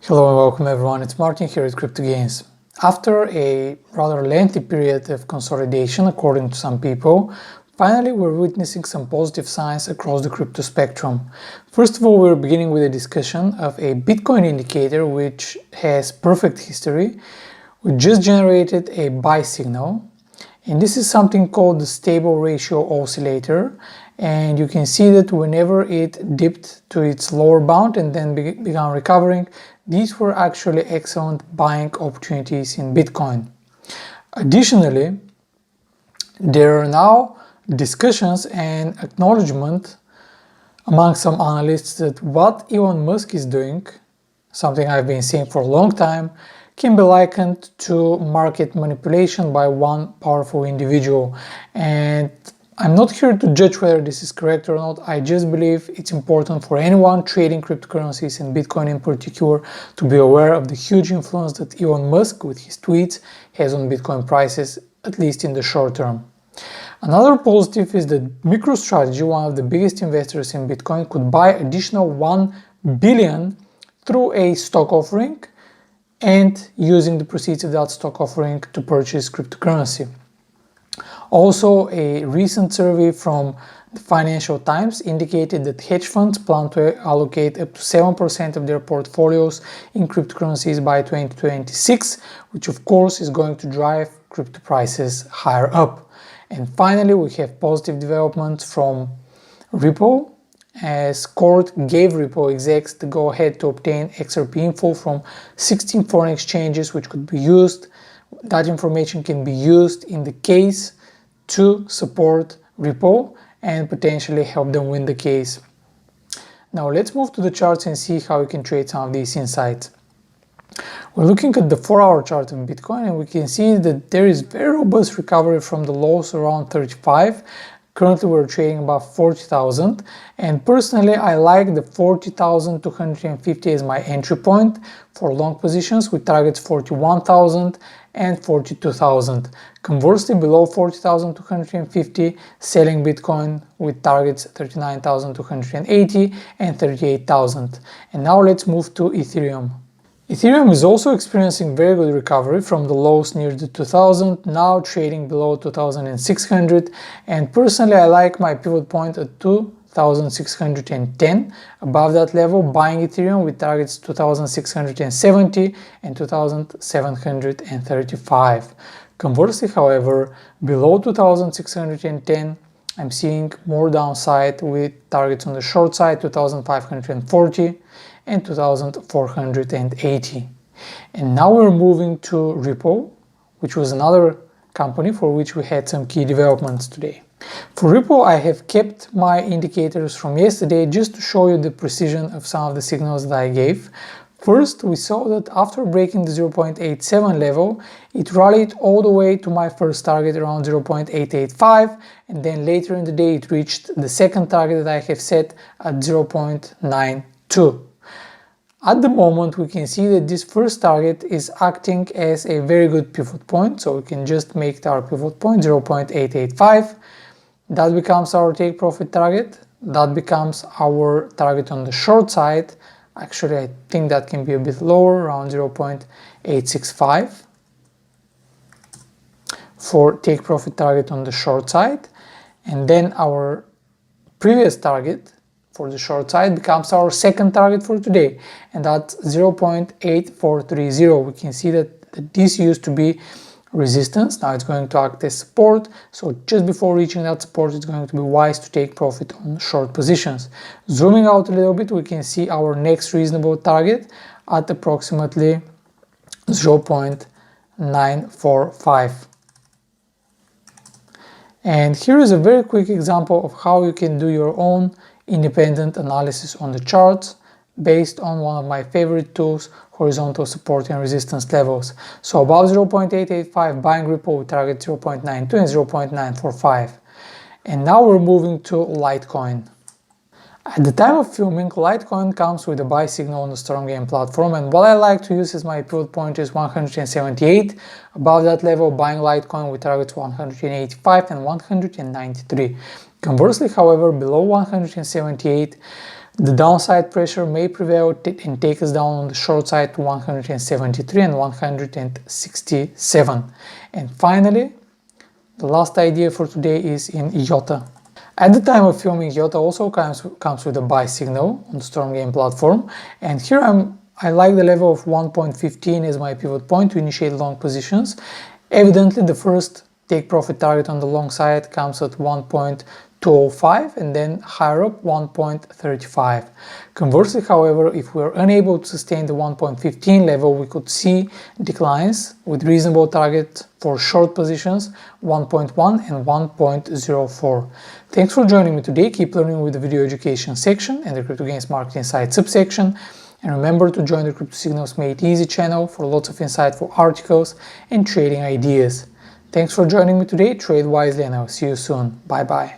Hello and welcome everyone, it's Martin here at Crypto Gains. After a rather lengthy period of consolidation, according to some people, finally we're witnessing some positive signs across the crypto spectrum. First of all, we're beginning with a discussion of a Bitcoin indicator which has perfect history. We just generated a buy signal, and this is something called the stable ratio oscillator, and you can see that whenever it dipped to its lower bound and then began recovering, these were actually excellent buying opportunities in Bitcoin. Additionally, there are now discussions and acknowledgement among some analysts that what Elon Musk is doing, something I've been saying for a long time, can be likened to market manipulation by one powerful individual. And I'm not here to judge whether this is correct or not. I just believe it's important for anyone trading cryptocurrencies and Bitcoin in particular to be aware of the huge influence that Elon Musk with his tweets has on Bitcoin prices, at least in the short term. Another positive is that MicroStrategy, one of the biggest investors in Bitcoin, could buy additional 1 billion through a stock offering and using the proceeds of that stock offering to purchase cryptocurrency. Also, a recent survey from the Financial Times indicated that hedge funds plan to allocate up to 7% of their portfolios in cryptocurrencies by 2026, which of course is going to drive crypto prices higher up. And finally, we have positive developments from Repo, as court gave Repo execs the go-ahead to obtain XRP info from 16 foreign exchanges, which could be used. That information can be used in the case to support Repo and potentially help them win the case. Now let's move to the charts and see how we can trade some of these insights. We're looking at the 4-hour chart of Bitcoin, and we can see that there is very robust recovery from the lows around 35. Currently we're trading above 40,000, and personally I like the 40,250 as my entry point for long positions with targets 41,000 and 42,000. Conversely, below 40,250, selling Bitcoin with targets 39,280 and 38,000. And now let's move to Ethereum. Ethereum is also experiencing very good recovery from the lows near the 2000, now trading below 2600, and personally I like my pivot point at 2610. Above that level, buying Ethereum with targets 2670 and 2735. Conversely, however, below 2610, I'm seeing more downside with targets on the short side 2540 and 2480. And now we're moving to Repo, which was another company for which we had some key developments today. For Repo, I have kept my indicators from yesterday just to show you the precision of some of the signals that I gave. First, we saw that after breaking the 0.87 level, it rallied all the way to my first target around 0.885, and then later in the day it reached the second target that I have set at 0.92. At the moment, we can see that this first target is acting as a very good pivot point, so we can just make our pivot point 0.885. That becomes our take profit target. That becomes our target on the short side. Actually, I think that can be a bit lower, around 0.865 for take profit target on the short side. And then our previous target for the short side becomes our second target for today, and that's 0.8430. We can see that this used to be resistance, now it's going to act as support, so just before reaching that support it's going to be wise to take profit on short positions. Zooming out a little bit, we can see our next reasonable target at approximately 0.945. And here is a very quick example of how you can do your own independent analysis on the charts based on one of my favorite tools, horizontal support and resistance levels. So above 0.885, buying Repo with target 0.92 and 0.945. And now we're moving to Litecoin. At the time of filming, Litecoin comes with a buy signal on the Storm Game platform, and what I like to use as my pivot point is 178. Above that level, buying Litecoin with targets 185 and 193. Conversely, however, below 178, The downside pressure may prevail and take us down on the short side to 173 and 167. And finally, the last idea for today is in Iota. At the time of filming, Iota also comes with a buy signal on the Storm Game platform, and here I like the level of 1.15 as my pivot point to initiate long positions. Evidently, the first take profit target on the long side comes at 1.205 and then higher up 1.35. Conversely, however, if we are unable to sustain the 1.15 level, we could see declines with reasonable target for short positions 1.1 and 1.04. Thanks for joining me today. Keep learning with the video education section and the Crypto Gains Market Insight subsection. And remember to join the Crypto Signals Made Easy channel for lots of insightful articles and trading ideas. Thanks for joining me today. Trade wisely and I'll see you soon. Bye bye.